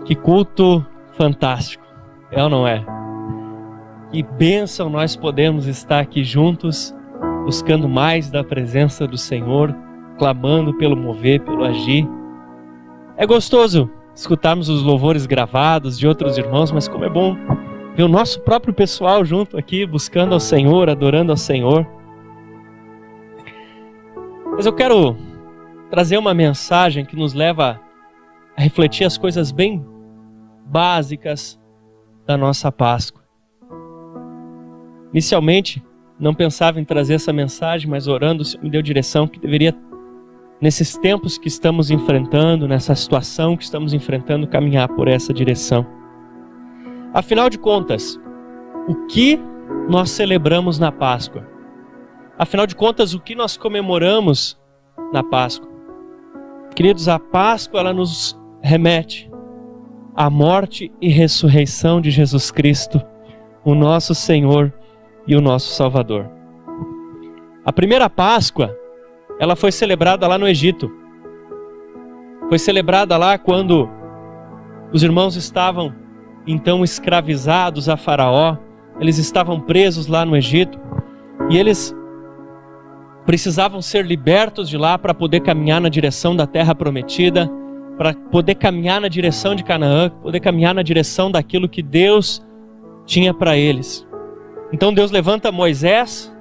Que culto fantástico, é ou não é? Que bênção nós podemos estar aqui juntos, buscando mais da presença do Senhor, clamando pelo mover, pelo agir. É gostoso escutarmos os louvores gravados de outros irmãos, mas como é bom ver o nosso próprio pessoal junto aqui, buscando ao Senhor, adorando ao Senhor. Mas eu quero trazer uma mensagem que nos leva a refletir as coisas bem básicas da nossa Páscoa. Inicialmente, não pensava em trazer essa mensagem, mas orando, o Senhor me deu direção que deveria, nesses tempos que estamos enfrentando, nessa situação que estamos enfrentando, caminhar por essa direção. Afinal de contas, o que nós celebramos na Páscoa? Afinal de contas, o que nós comemoramos na Páscoa? Queridos, a Páscoa ela nos remete à morte e ressurreição de Jesus Cristo, o nosso Senhor e o nosso Salvador. A primeira Páscoa, ela foi celebrada lá no Egito. Foi celebrada lá quando os irmãos estavam então escravizados a Faraó. Eles estavam presos lá no Egito e eles precisavam ser libertos de lá para poder caminhar na direção da terra prometida, para poder caminhar na direção de Canaã, poder caminhar na direção daquilo que Deus tinha para eles. Então Deus levanta Moisés,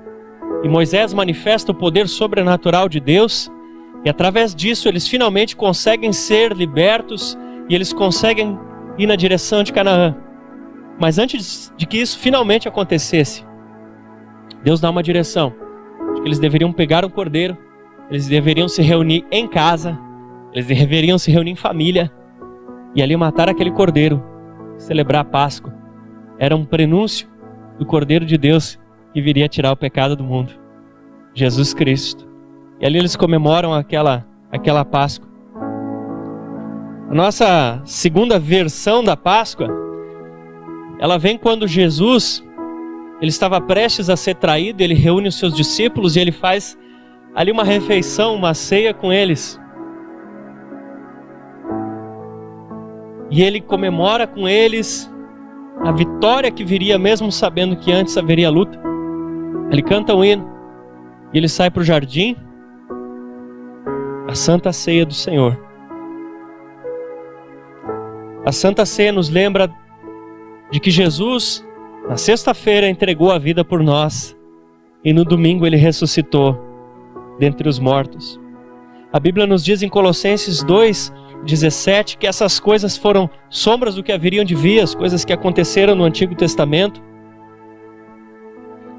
e Moisés manifesta o poder sobrenatural de Deus, e através disso eles finalmente conseguem ser libertos, e eles conseguem ir na direção de Canaã. Mas antes de que isso finalmente acontecesse, Deus dá uma direção, de que eles deveriam pegar um cordeiro, eles deveriam se reunir em casa, eles deveriam se reunir em família, e ali matar aquele cordeiro, celebrar a Páscoa. Era um prenúncio do Cordeiro de Deus que viria tirar o pecado do mundo, Jesus Cristo. E ali eles comemoram aquela Páscoa. A nossa segunda versão da Páscoa, ela vem quando Jesus, ele estava prestes a ser traído, ele reúne os seus discípulos e ele faz ali uma refeição, uma ceia com eles. E ele comemora com eles a vitória que viria, mesmo sabendo que antes haveria luta. Ele canta um hino e ele sai para o jardim, a Santa Ceia do Senhor. A Santa Ceia nos lembra de que Jesus, na sexta-feira, entregou a vida por nós e no domingo ele ressuscitou dentre os mortos. A Bíblia nos diz em Colossenses 2:17 que essas coisas foram sombras do que haveriam de vir, as coisas que aconteceram no Antigo Testamento.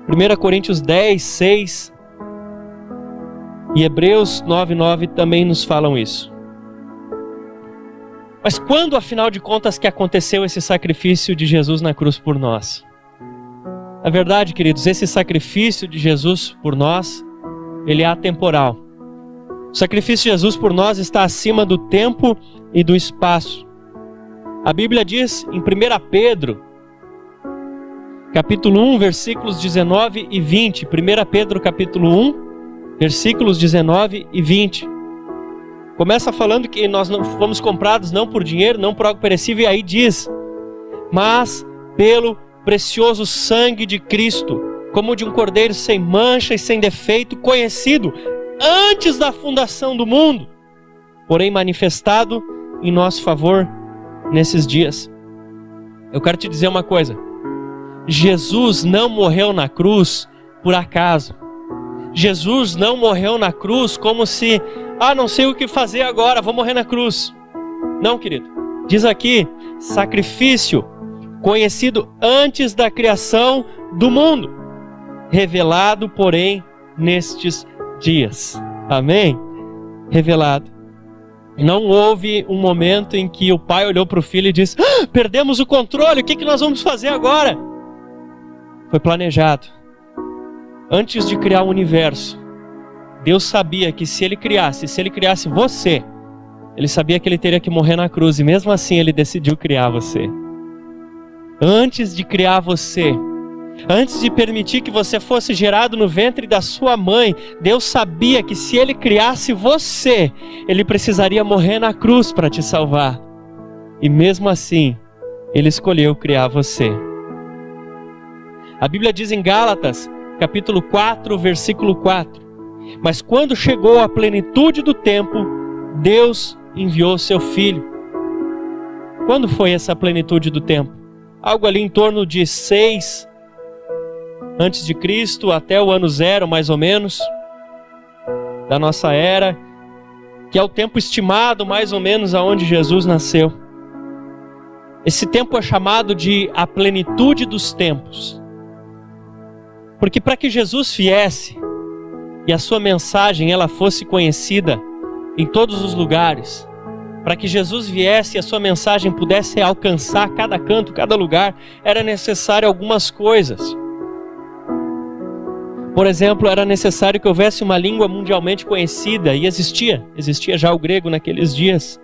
1 Coríntios 10:6 e Hebreus 9:9 também nos falam isso. Mas quando, afinal de contas, que aconteceu esse sacrifício de Jesus na cruz por nós? Na verdade, queridos, esse sacrifício de Jesus por nós, ele é atemporal. O sacrifício de Jesus por nós está acima do tempo e do espaço. A Bíblia diz em 1 Pedro, capítulo 1, versículos 19 e 20. 1 Pedro, capítulo 1, versículos 19 e 20. Começa falando que nós não fomos comprados não por dinheiro, não por algo perecível, e aí diz: mas pelo precioso sangue de Cristo, como de um cordeiro sem mancha e sem defeito, conhecido antes da fundação do mundo, porém manifestado em nosso favor nesses dias. Eu quero te dizer uma coisa: Jesus não morreu na cruz por acaso. Jesus não morreu na cruz como se, não sei o que fazer agora, vou morrer na cruz. Não, querido. Diz aqui, sacrifício conhecido antes da criação do mundo, revelado, porém, nestes dias. Amém? Revelado. Não houve um momento em que o pai olhou para o filho e disse: perdemos o controle, o que nós vamos fazer agora? Foi planejado. Antes de criar o universo, Deus sabia que se ele criasse você, ele sabia que ele teria que morrer na cruz, e mesmo assim ele decidiu criar você. Antes de criar você, antes de permitir que você fosse gerado no ventre da sua mãe, Deus sabia que se ele criasse você, ele precisaria morrer na cruz para te salvar. E mesmo assim, Ele escolheu criar você. A Bíblia diz em Gálatas, capítulo 4, versículo 4: mas quando chegou a plenitude do tempo, Deus enviou seu Filho. Quando foi essa plenitude do tempo? Algo ali em torno de 6 antes de Cristo até o ano 0, mais ou menos, da nossa era, que é o tempo estimado mais ou menos aonde Jesus nasceu. Esse tempo é chamado de a plenitude dos tempos. Porque para que Jesus viesse e a sua mensagem ela fosse conhecida em todos os lugares, para que Jesus viesse e a sua mensagem pudesse alcançar cada canto, cada lugar, era necessário algumas coisas. Por exemplo, era necessário que houvesse uma língua mundialmente conhecida, e existia já o grego naqueles dias.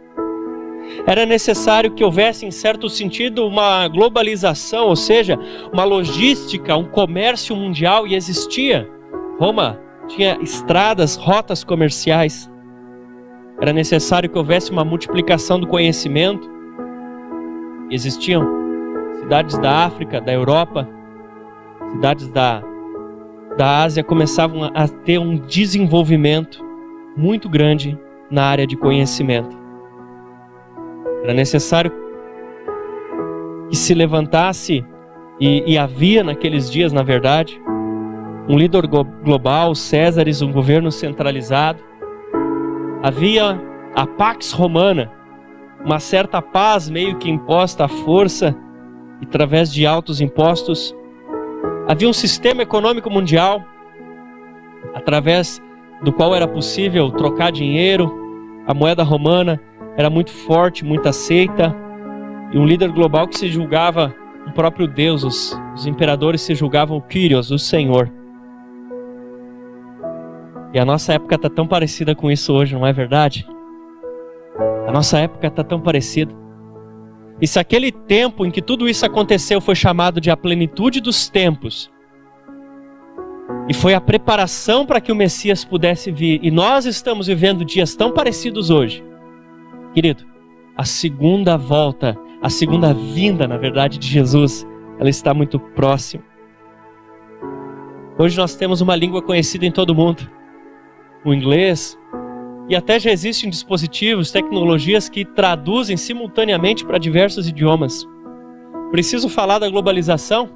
Era necessário que houvesse, em certo sentido, uma globalização, ou seja, uma logística, um comércio mundial, e existia. Roma tinha estradas, rotas comerciais. Era necessário que houvesse uma multiplicação do conhecimento. Existiam cidades da África, da Europa, cidades da Ásia começavam a ter um desenvolvimento muito grande na área de conhecimento. Era necessário que se levantasse, e havia naqueles dias, na verdade, um líder global, Césares, um governo centralizado. Havia a Pax Romana, uma certa paz meio que imposta à força, e através de altos impostos. Havia um sistema econômico mundial, através do qual era possível trocar dinheiro. A moeda romana era muito forte, muito aceita, e um líder global que se julgava o próprio Deus. Os imperadores se julgavam o Kyrios, o Senhor. E a nossa época está tão parecida com isso hoje, não é verdade? A nossa época está tão parecida. E se aquele tempo em que tudo isso aconteceu foi chamado de a plenitude dos tempos, e foi a preparação para que o Messias pudesse vir, e nós estamos vivendo dias tão parecidos hoje, querido, a segunda volta, a segunda vinda, na verdade, de Jesus, ela está muito próxima. Hoje nós temos uma língua conhecida em todo o mundo, o inglês, e até já existem dispositivos, tecnologias que traduzem simultaneamente para diversos idiomas. Preciso falar da globalização?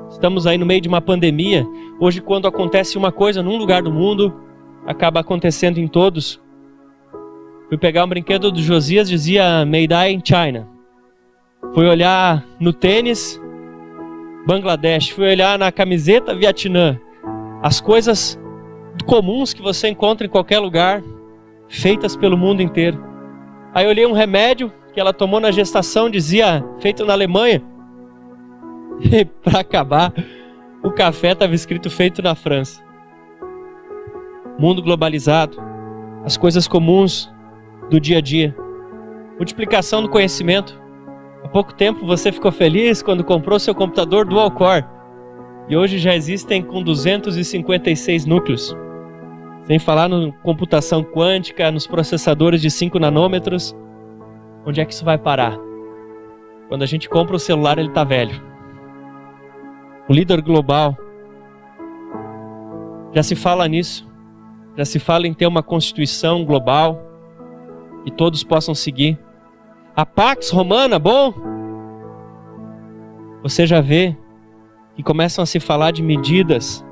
Estamos aí no meio de uma pandemia. Hoje, quando acontece uma coisa num lugar do mundo, acaba acontecendo em todos. Fui pegar um brinquedo do Josias, dizia Made in China. Fui olhar no tênis, Bangladesh. Fui olhar na camiseta, Vietnã. As coisas comuns que você encontra em qualquer lugar, feitas pelo mundo inteiro. Aí eu olhei um remédio que ela tomou na gestação, dizia feito na Alemanha. E para acabar, o café estava escrito feito na França. Mundo globalizado, as coisas comuns do dia a dia, multiplicação do conhecimento. Há pouco tempo você ficou feliz quando comprou seu computador dual core, e hoje já existem com 256 núcleos. Sem falar na computação quântica, nos processadores de 5 nanômetros. Onde é que isso vai parar? Quando a gente compra o celular, ele está velho. O líder global, já se fala nisso. Já se fala em ter uma constituição global que todos possam seguir. A Pax Romana, bom? Você já vê que começam a se falar de medidas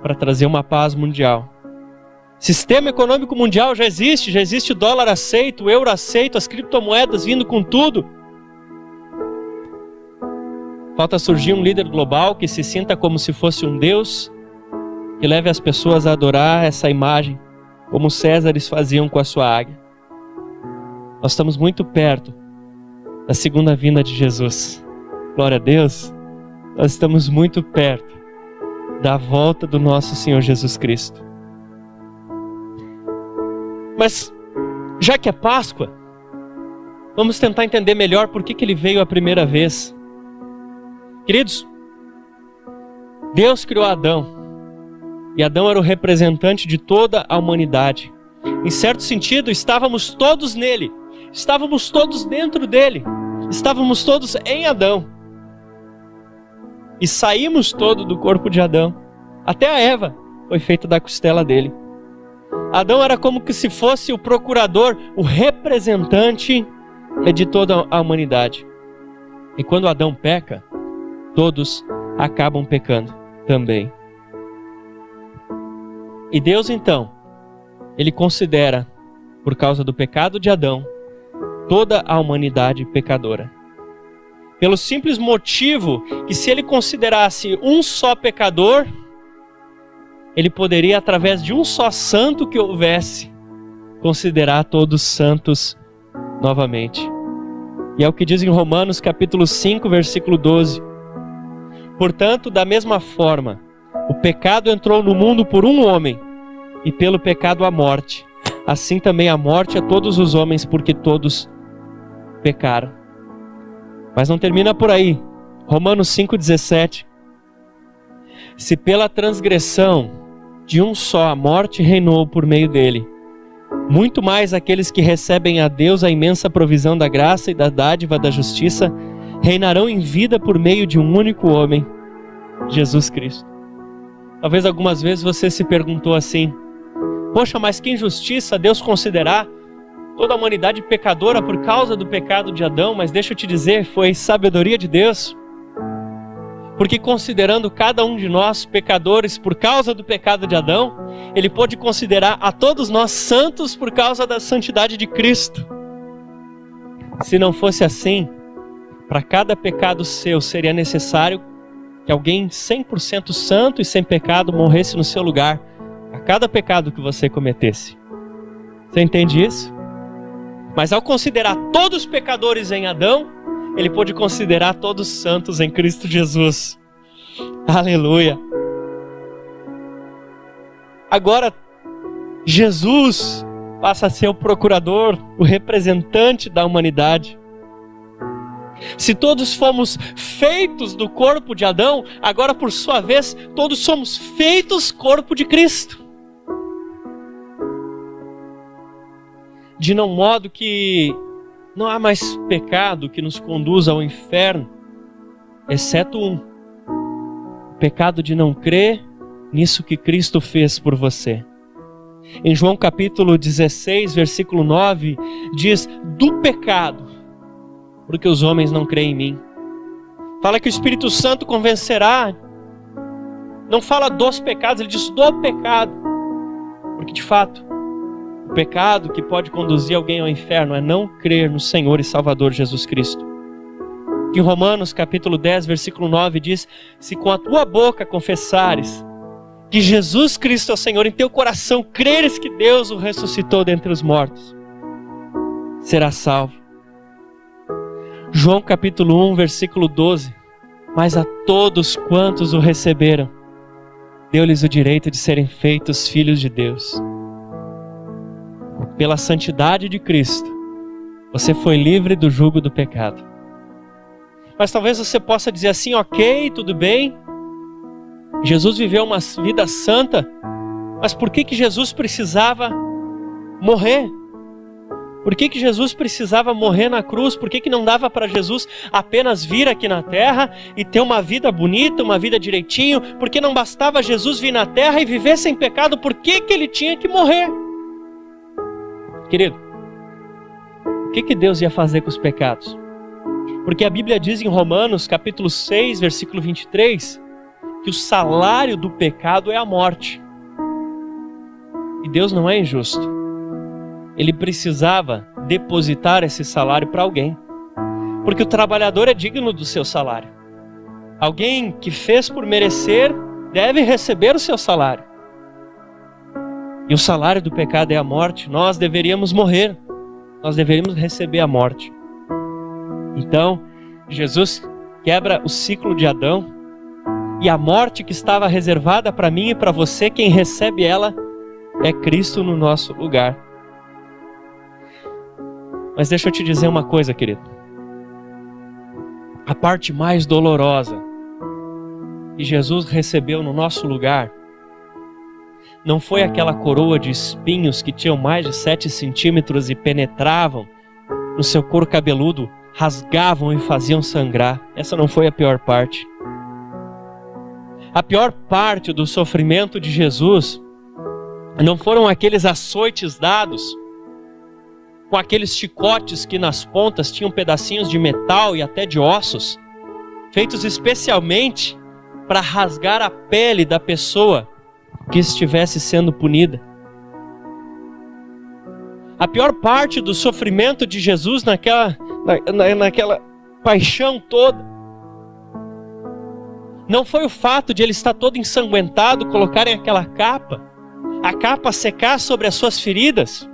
para trazer uma paz mundial. Sistema econômico mundial já existe o dólar aceito, o euro aceito, as criptomoedas vindo com tudo. Falta surgir um líder global que se sinta como se fosse um Deus, que leve as pessoas a adorar essa imagem, como os Césares faziam com a sua águia. Nós estamos muito perto da segunda vinda de Jesus. Glória a Deus. Nós estamos muito perto da volta do nosso Senhor Jesus Cristo. Mas, já que é Páscoa, vamos tentar entender melhor por que ele veio a primeira vez. Queridos, Deus criou Adão, e Adão era o representante de toda a humanidade. Em certo sentido, estávamos todos nele. estávamos todos dentro dele, estávamos todos em Adão. E saímos todos do corpo de Adão. Até a Eva foi feita da costela dele. Adão era como que se fosse o procurador, o representante de toda a humanidade. E quando Adão peca, todos acabam pecando também. E Deus então, Ele considera, por causa do pecado de Adão, toda a humanidade pecadora. Pelo simples motivo que se Ele considerasse um só pecador, Ele poderia, através de um só santo que houvesse, considerar todos santos novamente. E é o que diz em Romanos capítulo 5, versículo 12. Portanto, da mesma forma, o pecado entrou no mundo por um homem, e pelo pecado a morte. Assim também a morte a todos os homens, porque todos pecaram. Mas não termina por aí. Romanos 5,17. Se pela transgressão de um só a morte reinou por meio dele, muito mais aqueles que recebem a Deus a imensa provisão da graça e da dádiva da justiça reinarão em vida por meio de um único homem, Jesus Cristo. Talvez algumas vezes você se perguntou assim: poxa, mas que injustiça Deus considerar toda a humanidade pecadora por causa do pecado de Adão. Mas deixa eu te dizer, foi sabedoria de Deus. Porque considerando cada um de nós pecadores por causa do pecado de Adão, Ele pôde considerar a todos nós santos por causa da santidade de Cristo. Se não fosse assim, para cada pecado seu seria necessário que alguém 100% santo e sem pecado morresse no seu lugar, a cada pecado que você cometesse. Você entende isso? Mas ao considerar todos os pecadores em Adão, Ele pôde considerar todos santos em Cristo Jesus. Aleluia! Agora, Jesus passa a ser o procurador, o representante da humanidade. Se todos fomos feitos do corpo de Adão, agora por sua vez, todos somos feitos corpo de Cristo. De não modo que não há mais pecado que nos conduza ao inferno, exceto um: o pecado de não crer nisso que Cristo fez por você. Em João capítulo 16, versículo 9, diz: do pecado, porque os homens não creem em mim. Fala que o Espírito Santo convencerá. Não fala dos pecados, ele diz do pecado. Porque de fato, o pecado que pode conduzir alguém ao inferno é não crer no Senhor e Salvador Jesus Cristo. Em Romanos capítulo 10, versículo 9 diz: se com a tua boca confessares que Jesus Cristo é o Senhor, em teu coração creres que Deus o ressuscitou dentre os mortos, serás salvo. João capítulo 1, versículo 12: mas a todos quantos o receberam, deu-lhes o direito de serem feitos filhos de Deus. Pela santidade de Cristo, você foi livre do jugo do pecado. Mas talvez você possa dizer assim: ok, tudo bem, Jesus viveu uma vida santa, mas por que Jesus precisava morrer? Por que Jesus precisava morrer na cruz? Por que não dava para Jesus apenas vir aqui na terra e ter uma vida bonita, uma vida direitinho? Por que não bastava Jesus vir na terra e viver sem pecado? Por que Ele tinha que morrer? Querido, o que Deus ia fazer com os pecados? Porque a Bíblia diz em Romanos capítulo 6, versículo 23, que o salário do pecado é a morte. E Deus não é injusto. Ele precisava depositar esse salário para alguém. Porque o trabalhador é digno do seu salário. Alguém que fez por merecer deve receber o seu salário. E o salário do pecado é a morte. Nós deveríamos morrer. Nós deveríamos receber a morte. Então, Jesus quebra o ciclo de Adão. E a morte que estava reservada para mim e para você, quem recebe ela é Cristo no nosso lugar. Mas deixa eu te dizer uma coisa, querido. A parte mais dolorosa que Jesus recebeu no nosso lugar não foi aquela coroa de espinhos que tinham mais de 7 centímetros e penetravam no seu couro cabeludo, rasgavam e faziam sangrar. Essa não foi a pior parte. A pior parte do sofrimento de Jesus não foram aqueles açoites dados, com aqueles chicotes que nas pontas tinham pedacinhos de metal e até de ossos, feitos especialmente para rasgar a pele da pessoa que estivesse sendo punida. A pior parte do sofrimento de Jesus naquela paixão toda não foi o fato de ele estar todo ensanguentado, colocarem aquela capa, a capa secar sobre as suas feridas,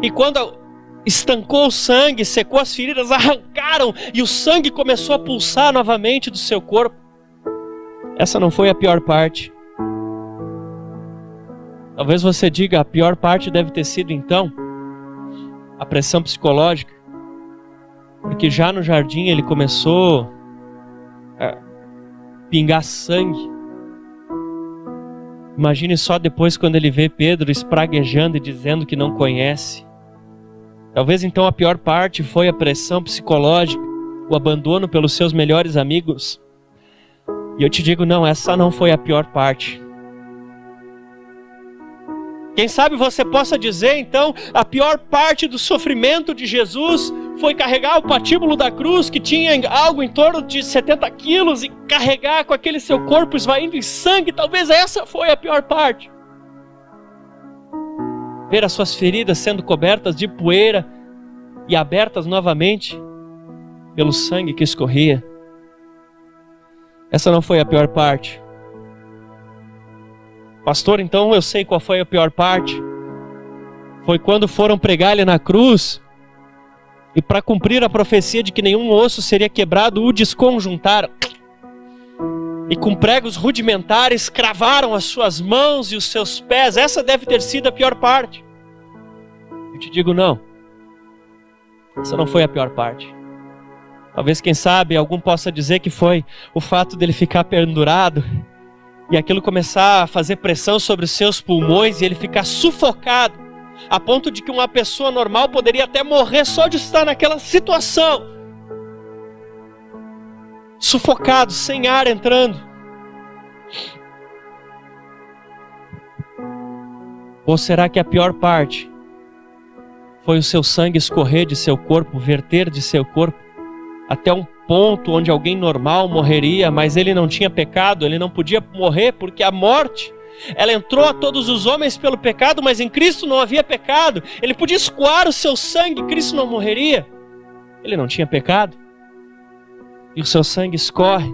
e quando estancou o sangue, secou as feridas, arrancaram e o sangue começou a pulsar novamente do seu corpo. Essa não foi a pior parte. Talvez você diga, a pior parte deve ter sido então a pressão psicológica, porque já no jardim ele começou a pingar sangue. Imagine só depois quando ele vê Pedro espraguejando e dizendo que não conhece. Talvez então a pior parte foi a pressão psicológica, o abandono pelos seus melhores amigos. E eu te digo, não, essa não foi a pior parte. Quem sabe você possa dizer então, a pior parte do sofrimento de Jesus foi carregar o patíbulo da cruz, que tinha algo em torno de 70 quilos, e carregar com aquele seu corpo esvaindo em sangue. Talvez essa foi a pior parte. Ver as suas feridas sendo cobertas de poeira e abertas novamente pelo sangue que escorria. Essa não foi a pior parte. Pastor, então eu sei qual foi a pior parte. Foi quando foram pregar ele na cruz e, para cumprir a profecia de que nenhum osso seria quebrado, o desconjuntaram. E com pregos rudimentares cravaram as suas mãos e os seus pés. Essa deve ter sido a pior parte. Eu te digo, não. Essa não foi a pior parte. Talvez, quem sabe, algum possa dizer que foi o fato dele ficar pendurado e aquilo começar a fazer pressão sobre os seus pulmões e ele ficar sufocado, a ponto de que uma pessoa normal poderia até morrer só de estar naquela situação. Sufocado, sem ar entrando. Ou será que a pior parte foi o seu sangue escorrer de seu corpo, verter de seu corpo, até um ponto onde alguém normal morreria, mas ele não tinha pecado, ele não podia morrer, porque a morte, ela entrou a todos os homens pelo pecado, mas em Cristo não havia pecado. Ele podia escoar o seu sangue, Cristo não morreria. Ele não tinha pecado, e o seu sangue escorre.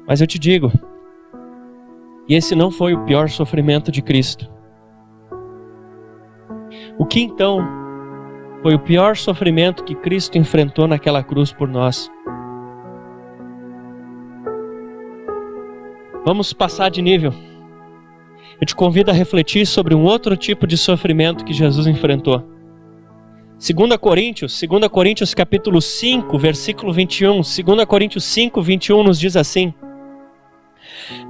Mas eu te digo, e esse não foi o pior sofrimento de Cristo. O que então foi o pior sofrimento que Cristo enfrentou naquela cruz por nós? Vamos passar de nível. Eu te convido a refletir sobre um outro tipo de sofrimento que Jesus enfrentou. 2 Coríntios capítulo 5, versículo 21. 2 Coríntios 5, 21 nos diz assim: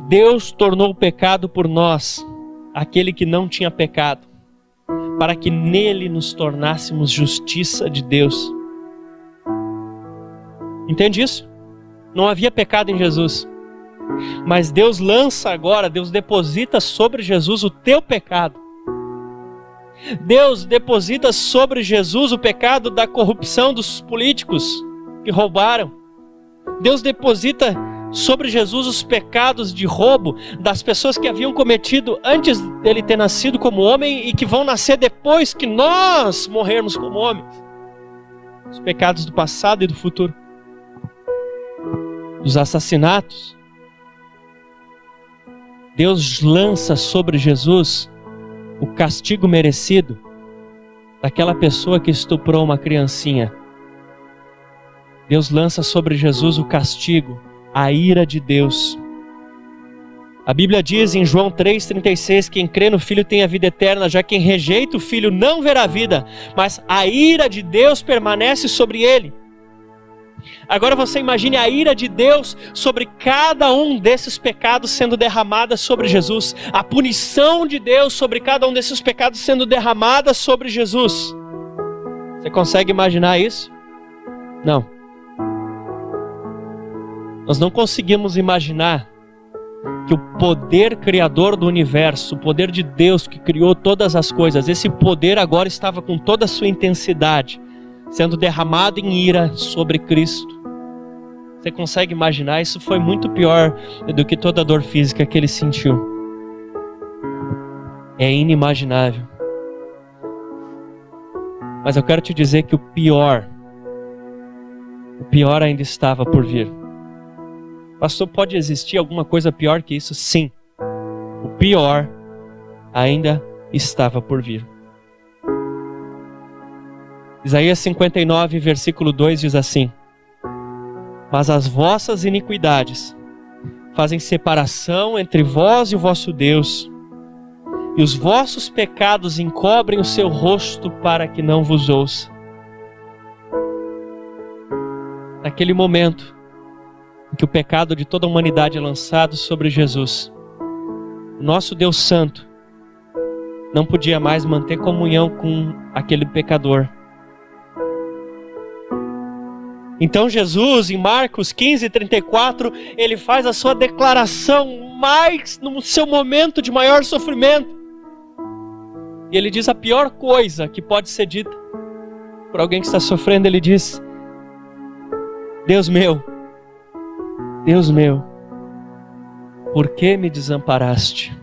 Deus tornou o pecado por nós, aquele que não tinha pecado, para que nele nos tornássemos justiça de Deus. Entende isso? Não havia pecado em Jesus, mas Deus lança agora, Deus deposita sobre Jesus o teu pecado. Deus deposita sobre Jesus o pecado da corrupção dos políticos que roubaram. Deus deposita sobre Jesus os pecados de roubo das pessoas que haviam cometido antes dele ter nascido como homem e que vão nascer depois que nós morrermos como homens. Os pecados do passado e do futuro. Dos assassinatos. Deus lança sobre Jesus o castigo merecido daquela pessoa que estuprou uma criancinha. Deus lança sobre Jesus o castigo, a ira de Deus. A Bíblia diz em João 3,36, quem crê no Filho tem a vida eterna, já quem rejeita o Filho não verá a vida, mas a ira de Deus permanece sobre ele. Agora você imagine a ira de Deus sobre cada um desses pecados sendo derramada sobre Jesus. A punição de Deus sobre cada um desses pecados sendo derramada sobre Jesus. Você consegue imaginar isso? Não. Nós não conseguimos imaginar que o poder criador do universo, o poder de Deus que criou todas as coisas, esse poder agora estava com toda a sua intensidade, sendo derramado em ira sobre Cristo. Você consegue imaginar? Isso foi muito pior do que toda a dor física que ele sentiu. É inimaginável. Mas eu quero te dizer que o pior ainda estava por vir. Pastor, pode existir alguma coisa pior que isso? Sim. O pior ainda estava por vir. Isaías 59, versículo 2 diz assim: mas as vossas iniquidades fazem separação entre vós e o vosso Deus, e os vossos pecados encobrem o seu rosto para que não vos ouça. Naquele momento em que o pecado de toda a humanidade é lançado sobre Jesus, o nosso Deus Santo não podia mais manter comunhão com aquele pecador. Então Jesus, em Marcos 15:34, ele faz a sua declaração mais no seu momento de maior sofrimento. E ele diz a pior coisa que pode ser dita por alguém que está sofrendo. Ele diz: Deus meu, por que me desamparaste?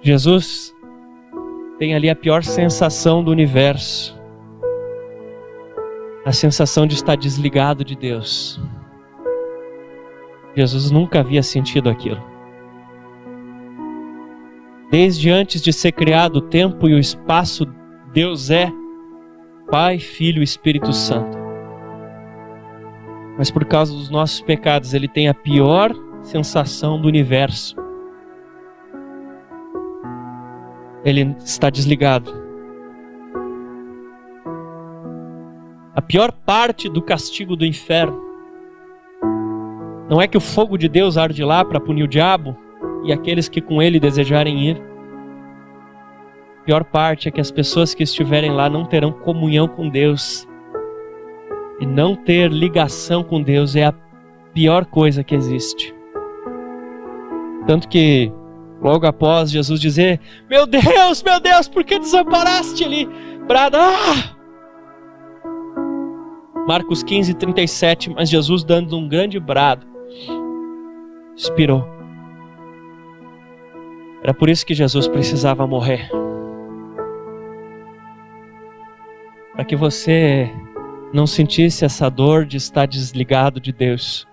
Jesus tem ali a pior sensação do universo. A sensação de estar desligado de Deus. Jesus nunca havia sentido aquilo. Desde antes de ser criado o tempo e o espaço, Deus é Pai, Filho e Espírito Santo. Mas por causa dos nossos pecados, Ele tem a pior sensação do universo. Ele está desligado. A pior parte do castigo do inferno não é que o fogo de Deus arde lá para punir o diabo e aqueles que com ele desejarem ir. A pior parte é que as pessoas que estiverem lá não terão comunhão com Deus. E não ter ligação com Deus é a pior coisa que existe. Tanto que logo após Jesus dizer: meu Deus, por que desamparaste ele? Brada, Marcos 15:37, mas Jesus, dando um grande brado, expirou. Era por isso que Jesus precisava morrer. Para que você não sentisse essa dor de estar desligado de Deus.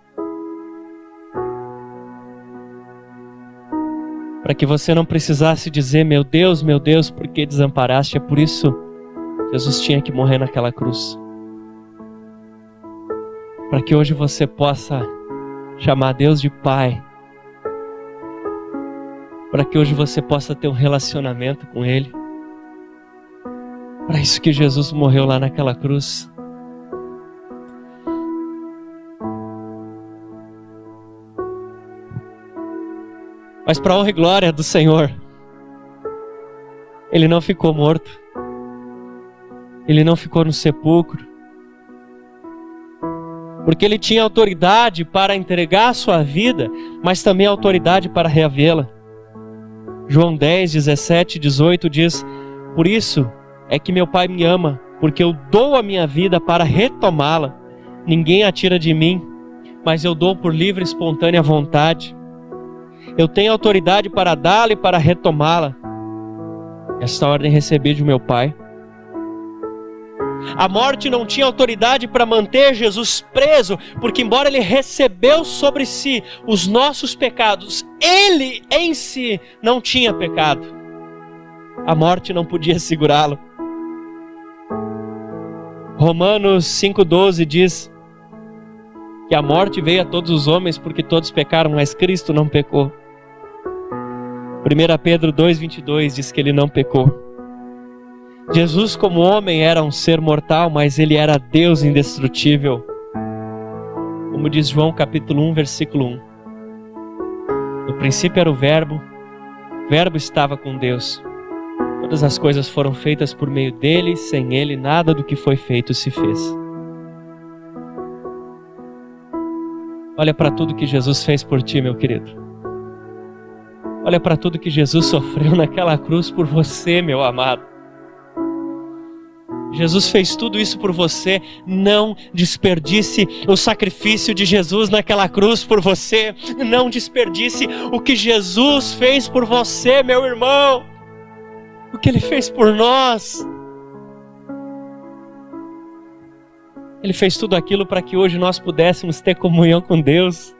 Para que você não precisasse dizer: meu Deus, por que desamparaste? É por isso que Jesus tinha que morrer naquela cruz. Para que hoje você possa chamar Deus de Pai. Para que hoje você possa ter um relacionamento com Ele. Para isso que Jesus morreu lá naquela cruz. Mas para a honra e glória do Senhor, Ele não ficou morto. Ele não ficou no sepulcro. Porque Ele tinha autoridade para entregar a sua vida, mas também autoridade para reavê-la. João 10, 17, 18 diz: por isso é que meu Pai me ama, porque eu dou a minha vida para retomá-la. Ninguém a tira de mim, mas eu dou por livre e espontânea vontade. Eu tenho autoridade para dá-la e para retomá-la. Esta ordem recebi de meu Pai. A morte não tinha autoridade para manter Jesus preso, porque embora Ele recebeu sobre si os nossos pecados, Ele em si não tinha pecado. A morte não podia segurá-lo. Romanos 5,12 diz que a morte veio a todos os homens porque todos pecaram, mas Cristo não pecou. 1 Pedro 2,22 diz que Ele não pecou. Jesus como homem era um ser mortal, mas Ele era Deus indestrutível. Como diz João capítulo 1, versículo 1. No princípio era o Verbo estava com Deus. Todas as coisas foram feitas por meio dele, sem ele nada do que foi feito se fez. Olha para tudo que Jesus fez por ti, meu querido. Olha para tudo que Jesus sofreu naquela cruz por você, meu amado. Jesus fez tudo isso por você. Não desperdice o sacrifício de Jesus naquela cruz por você. Não desperdice o que Jesus fez por você, meu irmão. O que Ele fez por nós. Ele fez tudo aquilo para que hoje nós pudéssemos ter comunhão com Deus.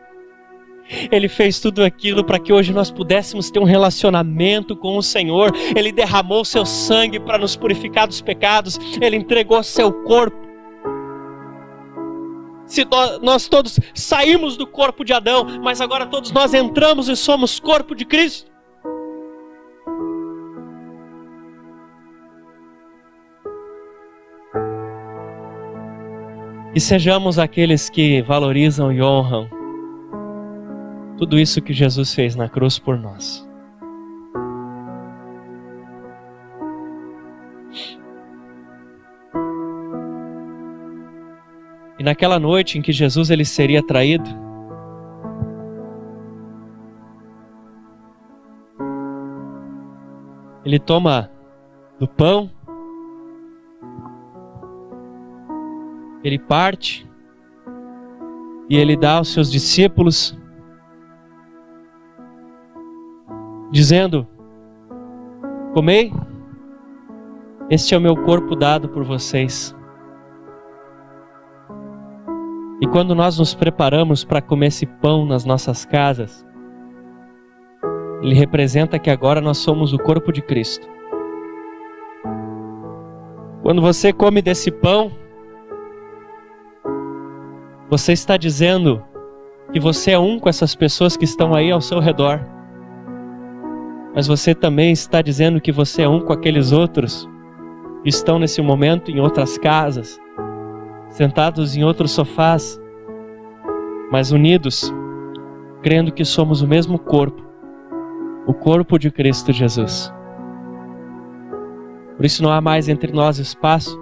Ele fez tudo aquilo para que hoje nós pudéssemos ter um relacionamento com o Senhor. Ele derramou seu sangue para nos purificar dos pecados. Ele entregou seu corpo. Se nós todos saímos do corpo de Adão, mas agora todos nós entramos e somos corpo de Cristo. E sejamos aqueles que valorizam e honram tudo isso que Jesus fez na cruz por nós. E naquela noite em que Jesus ele seria traído, ele toma do pão, ele parte e ele dá aos seus discípulos, dizendo: comei, este é o meu corpo dado por vocês. E quando nós nos preparamos para comer esse pão nas nossas casas, ele representa que agora nós somos o corpo de Cristo. Quando você come desse pão, você está dizendo que você é um com essas pessoas que estão aí ao seu redor. Mas você também está dizendo que você é um com aqueles outros que estão nesse momento em outras casas, sentados em outros sofás, mas unidos, crendo que somos o mesmo corpo, o corpo de Cristo Jesus. Por isso não há mais entre nós espaço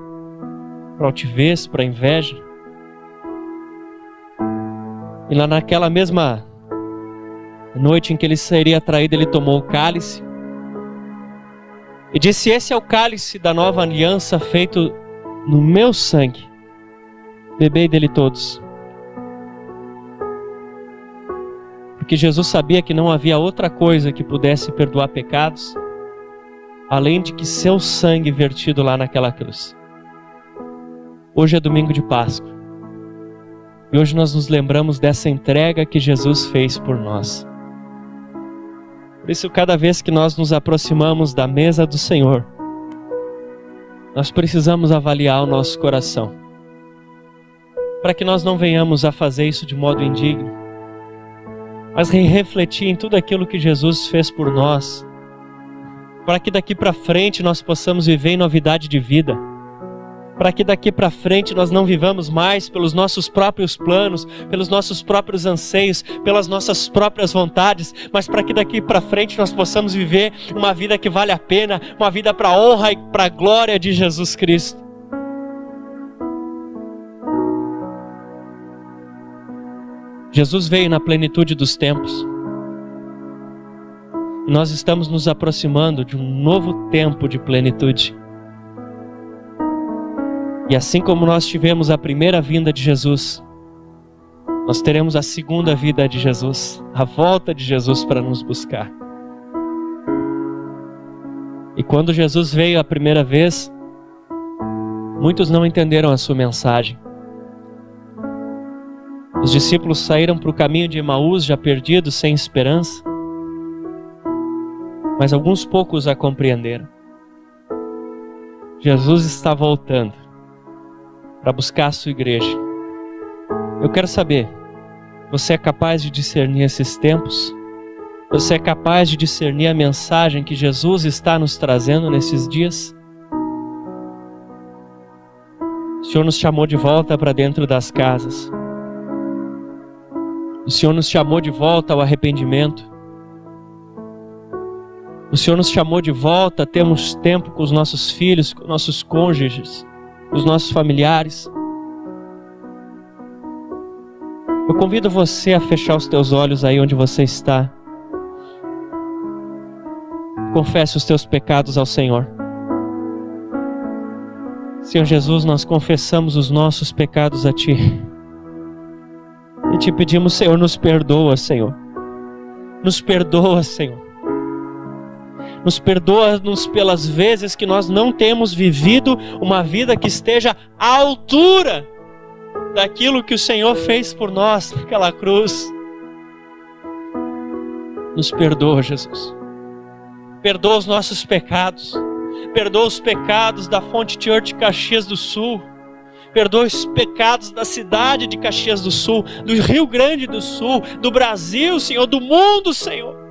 para altivez, para inveja. E lá naquela mesma noite em que ele seria traído, ele tomou o cálice e disse: esse é o cálice da nova aliança feito no meu sangue. Bebei dele todos. Porque Jesus sabia que não havia outra coisa que pudesse perdoar pecados, além de que seu sangue vertido lá naquela cruz. Hoje é domingo de Páscoa. E hoje nós nos lembramos dessa entrega que Jesus fez por nós. Por isso, cada vez que nós nos aproximamos da mesa do Senhor, nós precisamos avaliar o nosso coração, para que nós não venhamos a fazer isso de modo indigno, mas refletir em tudo aquilo que Jesus fez por nós, para que daqui para frente nós possamos viver em novidade de vida, para que daqui para frente nós não vivamos mais pelos nossos próprios planos, pelos nossos próprios anseios, pelas nossas próprias vontades, mas para que daqui para frente nós possamos viver uma vida que vale a pena, uma vida para a honra e para a glória de Jesus Cristo. Jesus veio na plenitude dos tempos. E nós estamos nos aproximando de um novo tempo de plenitude. E assim como nós tivemos a primeira vinda de Jesus, nós teremos a segunda vinda de Jesus, a volta de Jesus para nos buscar. E quando Jesus veio a primeira vez, muitos não entenderam a sua mensagem. Os discípulos saíram para o caminho de Emaús já perdidos, sem esperança, mas alguns poucos a compreenderam. Jesus está voltando para buscar a sua igreja. Eu quero saber, você é capaz de discernir esses tempos? Você é capaz de discernir a mensagem que Jesus está nos trazendo nesses dias? O Senhor nos chamou de volta para dentro das casas. O Senhor nos chamou de volta ao arrependimento. O Senhor nos chamou de volta, temos tempo com os nossos filhos, com nossos cônjuges, com os nossos familiares. Eu convido você a fechar os teus olhos aí onde você está. Confesse os teus pecados ao Senhor. Senhor Jesus, nós confessamos os nossos pecados a Ti. E te pedimos, Senhor, nos perdoa, Senhor. Nos perdoa, Senhor. Nos perdoa-nos pelas vezes que nós não temos vivido uma vida que esteja à altura daquilo que o Senhor fez por nós naquela cruz. Nos perdoa, Jesus. Perdoa os nossos pecados. Perdoa os pecados da Fonte Church Caxias do Sul. Perdoa os pecados da cidade de Caxias do Sul, do Rio Grande do Sul, do Brasil, Senhor, do mundo, Senhor.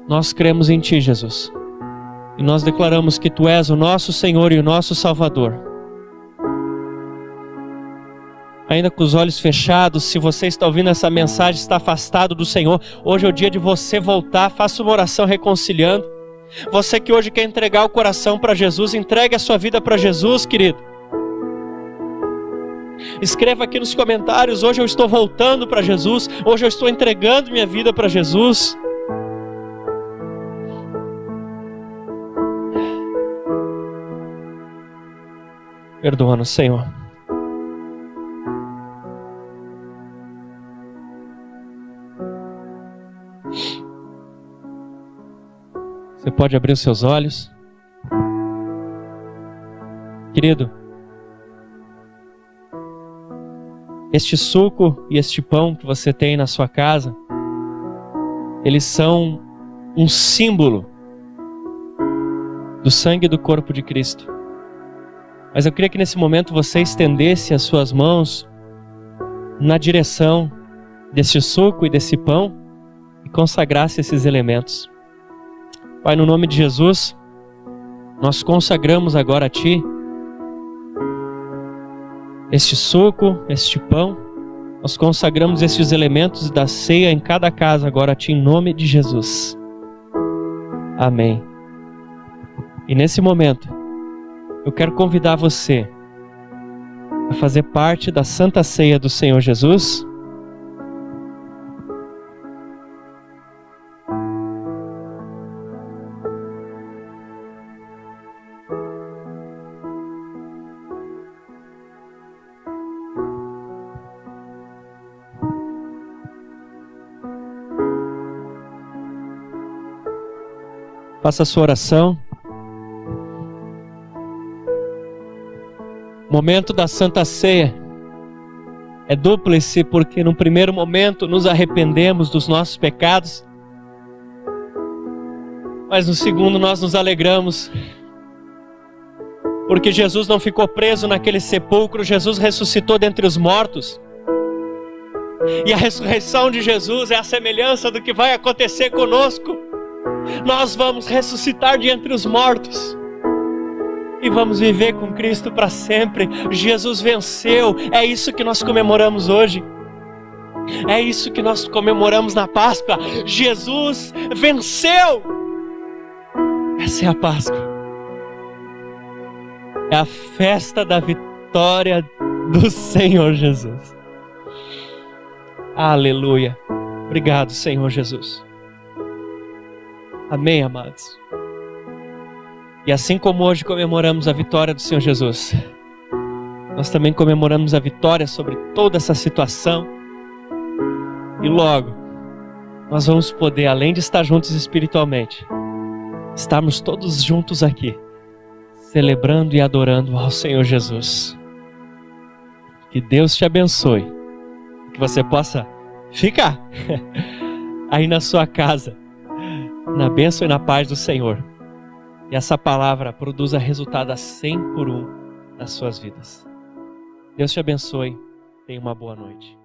Nós cremos em Ti, Jesus. E nós declaramos que Tu és o nosso Senhor e o nosso Salvador. Ainda com os olhos fechados, se você está ouvindo essa mensagem, está afastado do Senhor, hoje é o dia de você voltar, faça uma oração reconciliando. Você que hoje quer entregar o coração para Jesus, entregue a sua vida para Jesus, querido. Escreva aqui nos comentários: hoje eu estou voltando para Jesus, hoje eu estou entregando minha vida para Jesus. Perdoa-nos, Senhor. Você pode abrir os seus olhos. Querido, este suco e este pão que você tem na sua casa, eles são um símbolo do sangue e do corpo de Cristo. Mas eu queria que nesse momento você estendesse as suas mãos na direção deste suco e desse pão e consagrasse esses elementos. Pai, no nome de Jesus, nós consagramos agora a Ti este suco, este pão. Nós consagramos estes elementos da ceia em cada casa agora a Ti, em nome de Jesus. Amém. E nesse momento, eu quero convidar você a fazer parte da Santa Ceia do Senhor Jesus. Faça a sua oração. O momento da Santa Ceia é dúplice, porque no primeiro momento nos arrependemos dos nossos pecados, mas no segundo nós nos alegramos, porque Jesus não ficou preso naquele sepulcro, Jesus ressuscitou dentre os mortos. E a ressurreição de Jesus é a semelhança do que vai acontecer conosco. Nós vamos ressuscitar de entre os mortos e vamos viver com Cristo para sempre. Jesus venceu. É isso que nós comemoramos hoje. É isso que nós comemoramos na Páscoa. Jesus venceu. Essa é a Páscoa. É a festa da vitória do Senhor Jesus. Aleluia. Obrigado, Senhor Jesus. Amém, amados. E assim como hoje comemoramos a vitória do Senhor Jesus, nós também comemoramos a vitória sobre toda essa situação. E logo, nós vamos poder, além de estar juntos espiritualmente, estarmos todos juntos aqui, celebrando e adorando ao Senhor Jesus. Que Deus te abençoe. Que você possa ficar aí na sua casa, na bênção e na paz do Senhor. E essa palavra produza resultado a 100 por 1 nas suas vidas. Deus te abençoe. Tenha uma boa noite.